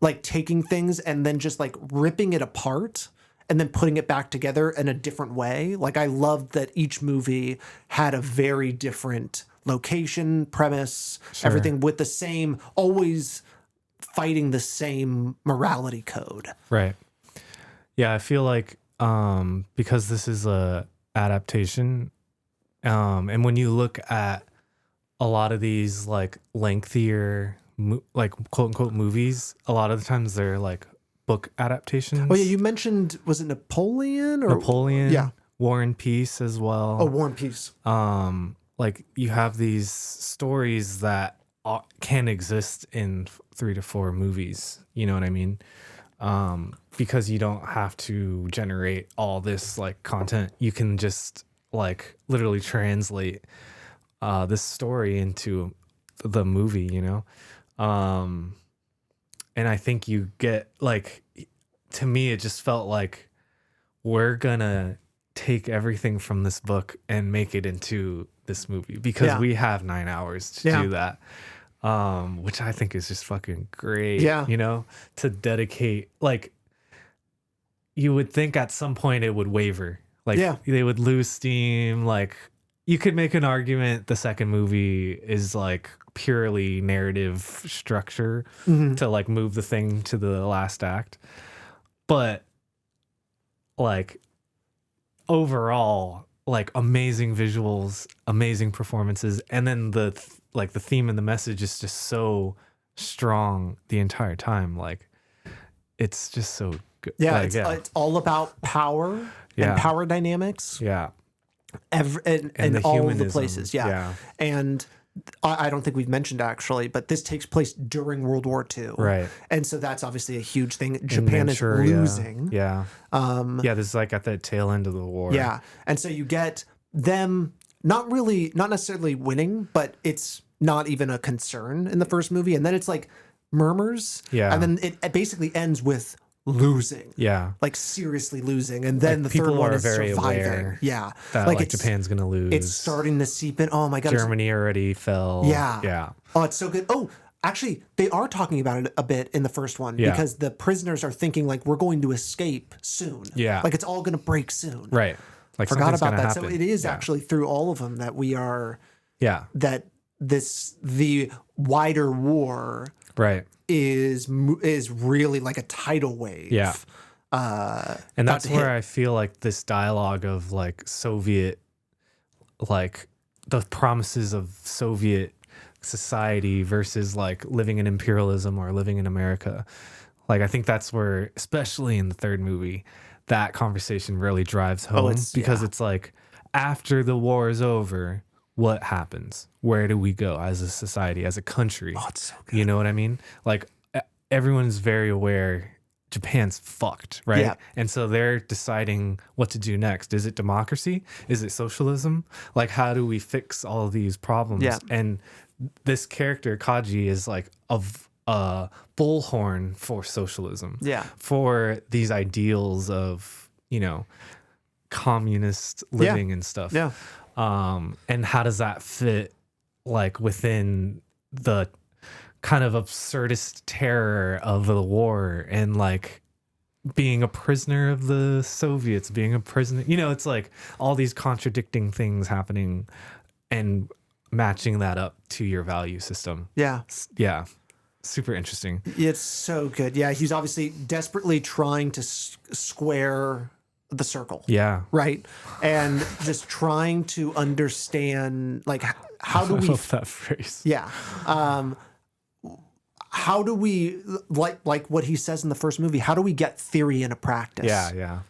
like taking things and then just like ripping it apart and then putting it back together in a different way. Like I loved that each movie had a very different location, premise, everything with the same, always fighting the same morality code. Right. Yeah, I feel like because this is a adaptation, and when you look at a lot of these like lengthier like quote unquote movies, a lot of the times they're like book adaptations. Oh yeah, you mentioned, was it Napoleon? Yeah, War and Peace as well. Oh, War and Peace. Like you have these stories that can exist in 3 to 4 movies. You know what I mean? Because you don't have to generate all this like content. You can just like literally translate this story into the movie, you know? And I think you get like, to me, it just felt like we're gonna take everything from this book and make it into this movie because we have 9 hours to do that. Which I think is just fucking great. Yeah. You know, to dedicate, like, you would think at some point it would waver. Like they would lose steam. Like you could make an argument the second movie is like purely narrative structure to like move the thing to the last act. But like overall, like amazing visuals, amazing performances, and then the theme and the message is just so strong the entire time. Like it's just so good. Yeah, like, it's all about power and power dynamics. Yeah. And all humanism. the places. Yeah. And I don't think we've mentioned actually, but this takes place during World War II. Right. And so that's obviously a huge thing. Japan is losing. Yeah. This is like at the tail end of the war. Yeah. And so you get them not necessarily winning, but it's not even a concern in the first movie. And then it's like murmurs. Yeah. And then it basically ends with losing. Yeah. Like seriously losing. And then like the third one is surviving. Yeah. That like Japan's going to lose. It's starting to seep in. Oh my God. Germany already fell. Yeah. Yeah. Oh, it's so good. Oh, actually, they are talking about it a bit in the first one because the prisoners are thinking like we're going to escape soon. Yeah. Like it's all going to break soon. Right. Like forgot about that. Happen. So it is actually through all of them that we are. Yeah. That the wider war. Right. Is really like a tidal wave. Yeah. And that's where I feel like this dialogue of like Soviet, like the promises of Soviet society versus like living in imperialism or living in America. Like I think that's where, especially in the third movie, that conversation really drives home because it's like after the war is over, what happens? Where do we go as a society, as a country? Oh, it's so good. You know what I mean? Like everyone's very aware Japan's fucked, right? Yeah. And so they're deciding what to do next. Is it democracy? Is it socialism? Like how do we fix all of these problems? Yeah. And this character, Kaji, is like a bullhorn for socialism. Yeah. For these ideals of, you know, communist living and stuff. Yeah. And how does that fit like within the kind of absurdist terror of the war and like being a prisoner of the Soviets, being a prisoner, you know, it's like all these contradicting things happening and matching that up to your value system. Yeah. Yeah. Super interesting. It's so good. Yeah. He's obviously desperately trying to square the circle. Yeah. Right. And just trying to understand, like, how do we... I love that phrase. Yeah. How do we, like what he says in the first movie, how do we get theory into practice? Yeah.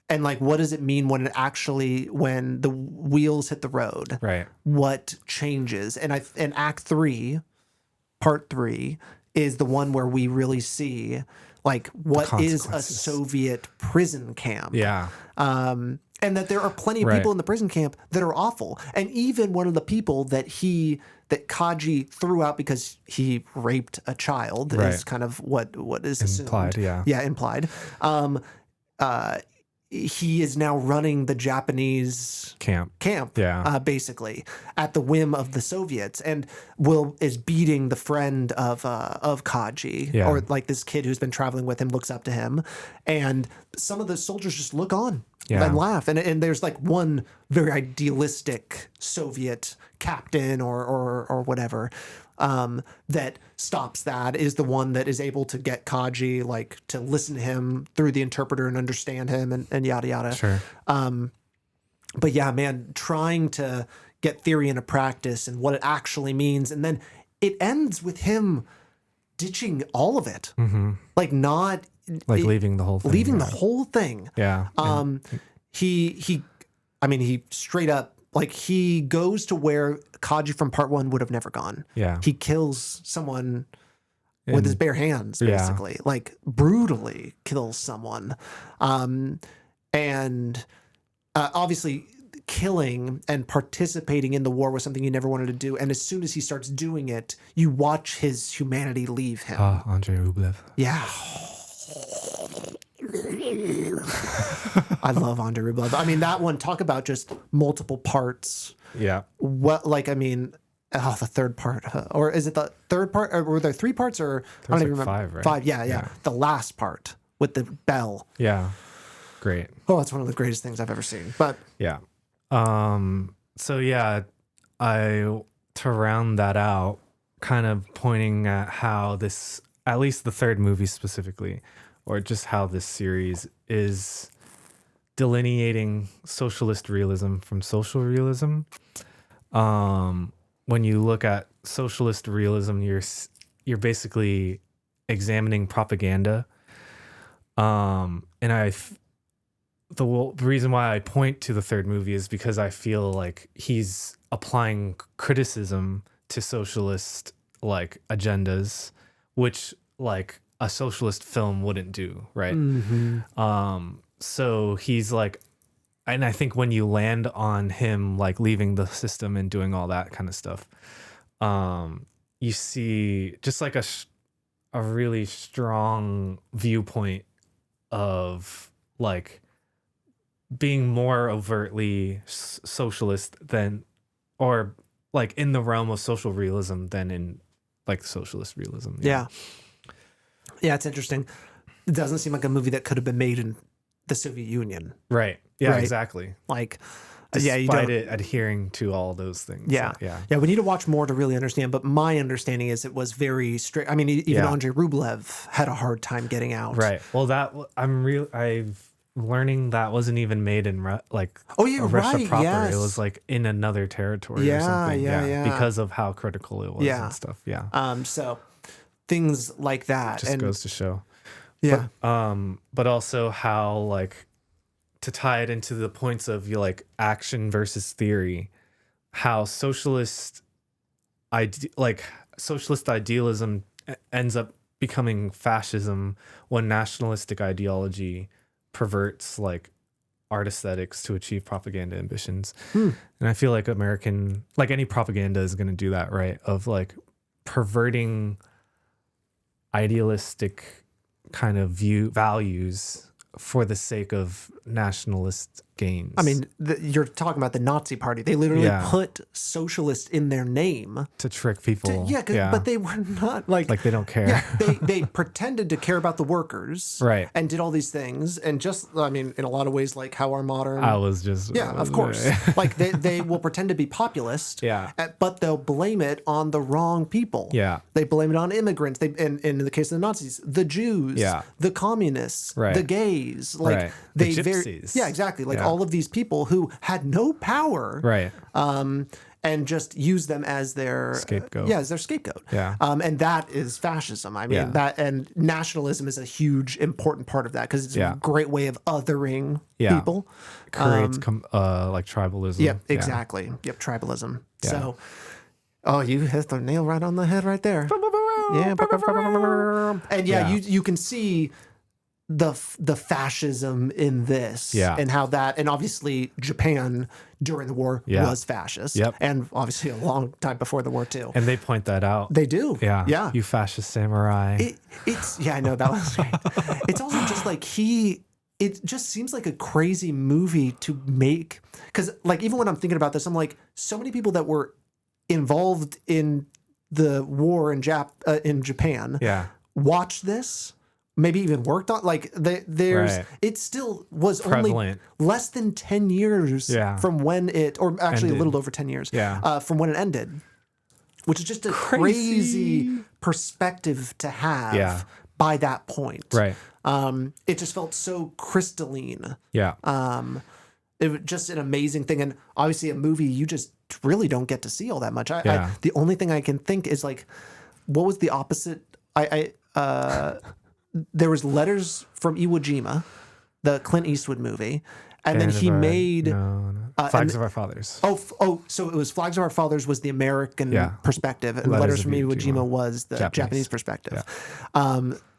And like, what does it mean when the wheels hit the road? Right. What changes? And Act 3, Part 3, is the one where we really see like what is a Soviet prison camp. Yeah. And that there are plenty of people in the prison camp that are awful. And even one of the people that Kaji threw out because he raped a child is kind of what is assumed. Implied, yeah. Yeah, implied. He is now running the Japanese camp, basically at the whim of the Soviets, and is beating the friend of Kaji, or like this kid who's been traveling with him looks up to him, and some of the soldiers just look on and laugh, and there's like one very idealistic Soviet captain or whatever that stops that, is the one that is able to get Kaji like to listen to him through the interpreter and understand him and yada yada. Sure. But yeah, man, trying to get theory into practice and what it actually means, and then it ends with him ditching all of it, like not like leaving the whole thing. The whole thing. Yeah. He straight up, like, he goes to where Kaji from Part 1 would have never gone. Yeah. He kills someone with his bare hands, basically. Yeah. Like, brutally kills someone. And obviously, killing and participating in the war was something he never wanted to do. And as soon as he starts doing it, you watch his humanity leave him. Andrei Rublev. Yeah. I love Andrei Rublev. I mean, that one, talk about just multiple parts. Yeah. What, like, I mean, the third part, or is it the third part? Or were there 3 parts? Or I don't even remember. 5, right? 5, yeah. The last part with the bell. Yeah. Great. Oh, it's one of the greatest things I've ever seen. But yeah. So yeah, to round that out, kind of pointing at how this, at least the third movie specifically, or just how this series is delineating socialist realism from social realism. When you look at socialist realism, you're basically examining propaganda. And the reason why I point to the third movie is because I feel like he's applying criticism to socialist like agendas, which like a socialist film wouldn't do, right? So he's like, and I think when you land on him like leaving the system and doing all that kind of stuff, you see just like a really strong viewpoint of like being more overtly socialist than, or like in the realm of social realism than in like socialist realism. Yeah, it's interesting. It doesn't seem like a movie that could have been made in the Soviet Union. Right. Yeah, right? Exactly. Like, despite it adhering to all those things. Yeah. We need to watch more to really understand. But my understanding is it was very strict. I mean, even Andrei Rublev had a hard time getting out. Right. Well, I'm learning that wasn't even made in Russia proper. Yes. It was like in another territory or something. Yeah. Because of how critical it was and stuff. Yeah. So things like that just goes to show. Yeah. But also how like to tie it into the points of like action versus theory, how socialist idealism ends up becoming fascism when nationalistic ideology perverts like art aesthetics to achieve propaganda ambitions. And I feel like any propaganda is going to do that, right? Of like perverting idealistic kind of values for the sake of nationalist gains. I mean, you're talking about the Nazi Party. They literally put socialist in their name to trick people. But they were not like they don't care. Yeah, they pretended to care about the workers, right? And did all these things, and just I mean, in a lot of ways, like how our modern. Of course, like they will pretend to be populist, but they'll blame it on the wrong people. Yeah, they blame it on immigrants. And in the case of the Nazis, the Jews, the communists, the gays, like the gypsies. Exactly. Like all of these people who had no power, right? And just use them as their scapegoat. Yeah, as their scapegoat. Yeah. And that is fascism. I mean, that and nationalism is a huge important part of that because it's a great way of othering people. It creates like tribalism. Yep, exactly. Yep, tribalism. So, you hit the nail right on the head right there. And you can see the fascism in this and how that, and obviously Japan during the war was fascist, and obviously a long time before the war too. And they point that out. They do. Yeah. You fascist samurai. It's I know that was right. It's also just like it just seems like a crazy movie to make, because like even when I'm thinking about this, I'm like, so many people that were involved in the war in Japan watched this, maybe even worked on, like it still was prevalent. Only less than 10 years from when or actually ended. A little over 10 years from when it ended, which is just a crazy perspective to have by that point. Right. It just felt so crystalline. Yeah. It was just an amazing thing. And obviously a movie you just really don't get to see all that much. The only thing I can think is like, what was the opposite? There was Letters from Iwo Jima, the Clint Eastwood movie, and then he made Flags of Our Fathers. So it was Flags of Our Fathers was the American perspective, and Letters from Iwo Jima was the Japanese perspective.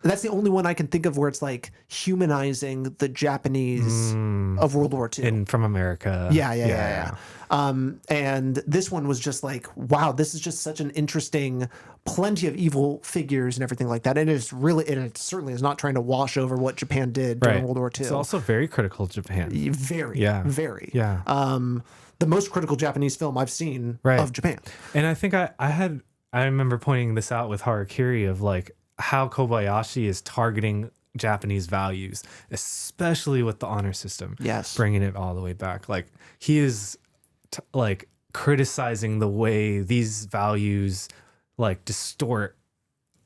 That's the only one I can think of where it's like humanizing the Japanese of World War II. And from America. Yeah. And this one was just like, wow, this is just such an interesting, plenty of evil figures and everything like that. And it certainly is not trying to wash over what Japan did during World War II. It's also very critical of Japan. Very. Yeah. The most critical Japanese film I've seen of Japan. And I think I remember pointing this out with Harakiri of like how Kobayashi is targeting Japanese values, especially with the honor system. Yes. Bringing it all the way back. Like he is like criticizing the way these values like distort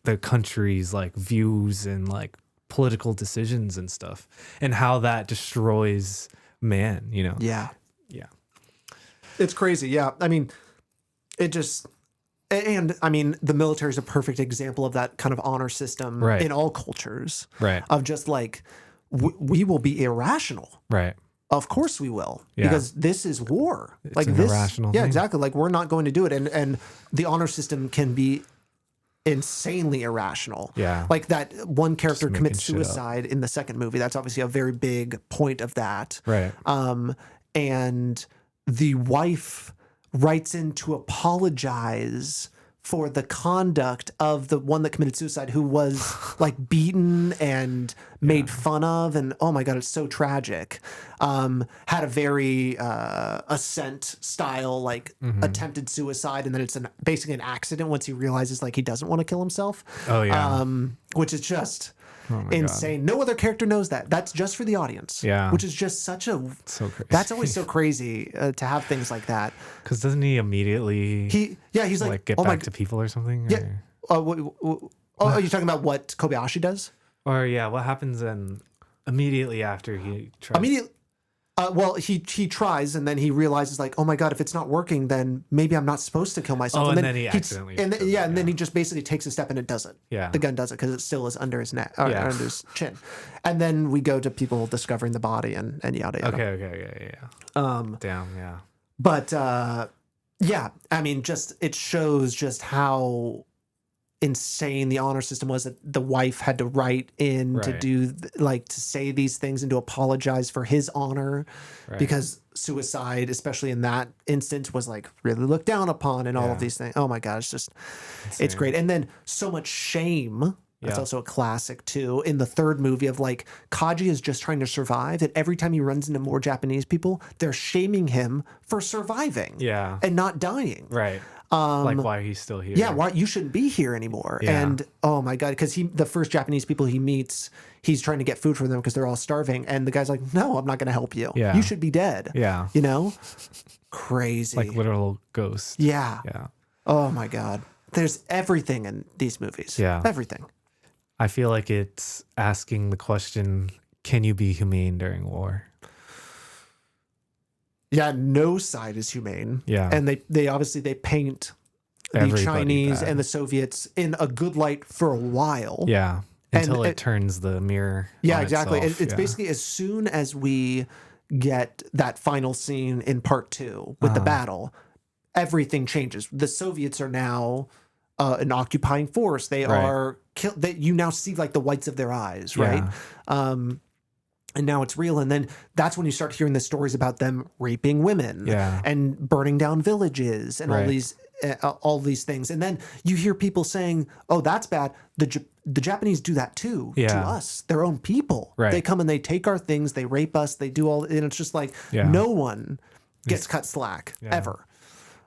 the country's like views and like political decisions and stuff, and how that destroys man, you know? Yeah. It's crazy. Yeah. I mean, the military is a perfect example of that kind of honor system in all cultures. Right. Of just like, we will be irrational. Right. Of course we will, because this is war. It's like an irrational thing. Exactly. Like we're not going to do it, and the honor system can be insanely irrational. Yeah. Like that one character commits suicide in the second movie. That's obviously a very big point of that. Right. And the wife writes in to apologize for the conduct of the one that committed suicide, who was like beaten and made fun of, and oh my god, it's so tragic. Had a very Ascent style like attempted suicide, and then it's basically an accident once he realizes like he doesn't want to kill himself. Oh yeah. Which is just insane. God. No other character knows that. That's just for the audience. Yeah. Which is just so crazy. That's always so crazy to have things like that. Because doesn't he immediately? He's like get back to people or something. Yeah. Are you talking about what Kobayashi does? Or what happens then immediately after he tries? Well, he tries, and then he realizes like, oh my god, if it's not working, then maybe I'm not supposed to kill myself. And then he accidentally. And then he just basically takes a step and it does it. Yeah. The gun does it because it still is under his neck or under his chin. And then we go to people discovering the body and yada yada. Okay. Yeah. Damn. Yeah. But I mean, it shows just how insane the honor system was, that the wife had to write in to do to say these things and to apologize for his honor, because suicide, especially in that instance, was like really looked down upon and all of these things. Oh my god, it's just insane. It's great. And then so much shame That's also a classic too. In the third movie of like Kaji is just trying to survive, and every time he runs into more Japanese people, they're shaming him for surviving and not dying. Right. Like why he's still here. Yeah, why you shouldn't be here anymore. Yeah. And oh my God, because the first Japanese people he meets, he's trying to get food for them because they're all starving. And the guy's like, no, I'm not going to help you. Yeah. You should be dead. Yeah. You know? Crazy. Like literal ghost. Yeah. Yeah. Oh my God. There's everything in these movies. Yeah. Everything. I feel like it's asking the question, can you be humane during war? Yeah, no side is humane. Yeah. And they obviously they paint the Chinese and the Soviets in a good light for a while. Yeah. Until it turns the mirror. Yeah, exactly. Itself. It's basically as soon as we get that final scene in part 2 with the battle, everything changes. The Soviets are now an occupying force. They are killed. You now see like the whites of their eyes, right? And now it's real. And then that's when you start hearing the stories about them raping women and burning down villages and all these things. And then you hear people saying, oh, that's bad. The Japanese do that too to us, their own people. Right. They come and they take our things, they rape us, they do all, and it's just like no one gets cut slack ever.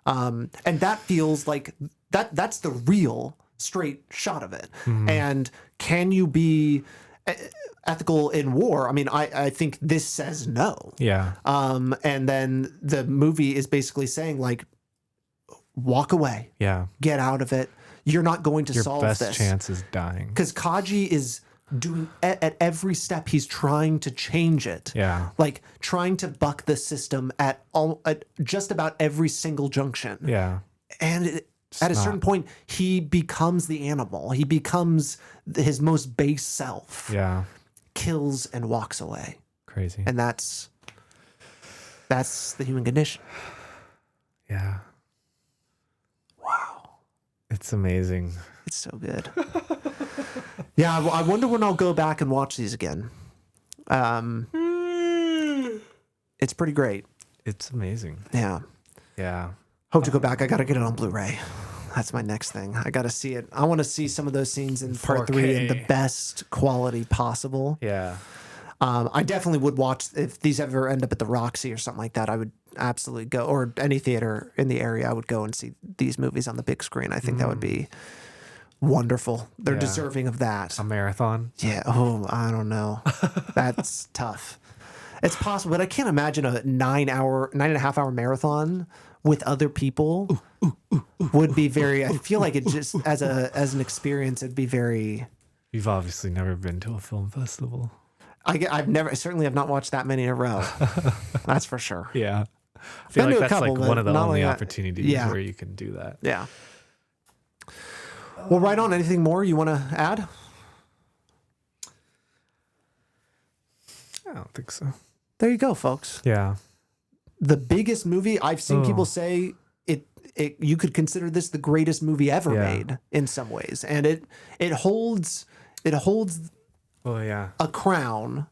And that feels like that's the real straight shot of it. Mm-hmm. And can you be ethical in war? I mean, I think this says no. Yeah. And then the movie is basically saying like, walk away. Yeah. Get out of it. You're not going to solve this. Your best chance is dying. Because Kaji is doing at every step, he's trying to change it. Yeah. Like trying to buck the system at just about every single junction. Yeah. And at a certain point, he becomes the animal. He becomes his most base self. Yeah. Kills and walks away. Crazy. And that's the human condition. Yeah. Wow. It's amazing. It's so good. Yeah, I wonder when I'll go back and watch these again. It's pretty great. It's amazing. Yeah. Yeah. Hope to go back. I got to get it on Blu-ray. That's my next thing. I got to see it. I want to see some of those scenes in part 3 in the best quality possible. Yeah. I definitely would watch if these ever end up at the Roxy or something like that. I would absolutely go, or any theater in the area. I would go and see these movies on the big screen. I think that would be wonderful. They're deserving of that. A marathon. Yeah. Oh, I don't know. That's tough. It's possible, but I can't imagine a 9.5 hour marathon with other people. Would be very. I feel like it just as an experience, it'd be very. You've obviously never been to a film festival. I've not watched that many in a row. That's for sure. Yeah. I feel like that's like one of the only opportunities where you can do that. Yeah. Well, right on. Anything more you want to add? I don't think so. There you go, folks. Yeah. The biggest movie I've seen people say you could consider this the greatest movie ever made in some ways. And it holds a crown.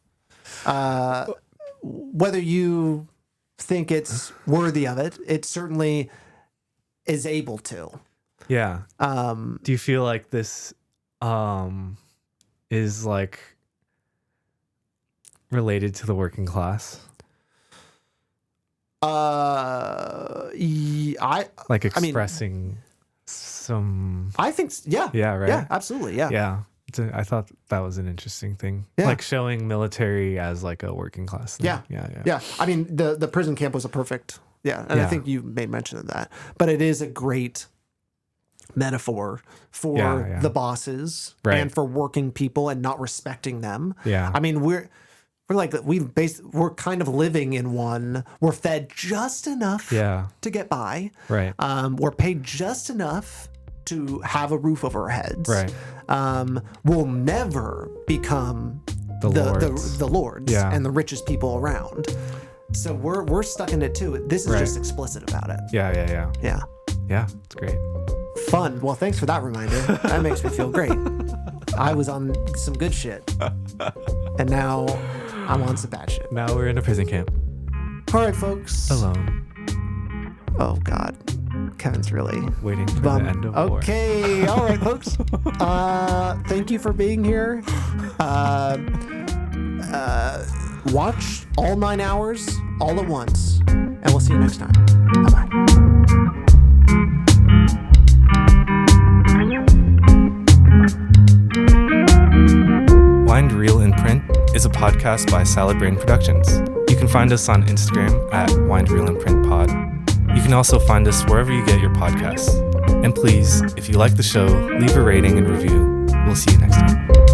Whether you think it's worthy of it, it certainly is able to. Yeah. Do you feel like this is like related to the working class? Expressing some. I think yeah. Yeah. Right. Yeah. Absolutely. Yeah. Yeah. I thought that was an interesting thing. Yeah. Like showing military as like a working class thing. Yeah. Yeah. I mean, the prison camp was a perfect. Yeah. And I think you made mention of that. But it is a great metaphor for the bosses and for working people and not respecting them. Yeah. I mean, we're kind of living in one. We're fed just enough to get by. Right. We're paid just enough to have a roof over our heads. Right. We'll never become the lords and the richest people around. So we're stuck in it too. This is just explicit about it. Yeah. Yeah, it's great. Fun. Well, thanks for that reminder. That makes me feel great. I was on some good shit. And now I'm on some bad shit. Now we're in a prison camp. All right, folks. Alone. Oh, God. Kevin's really waiting for the end of war. Okay, all right, folks. Thank you for being here. Watch all 9 hours all at once, and we'll see you next time. Bye-bye. Wind Reel in Print is a podcast by Salad Brain Productions. You can find us on Instagram at Wind Reel in Print Pod. You can also find us wherever you get your podcasts. And please, if you like the show, leave a rating and review. We'll see you next time.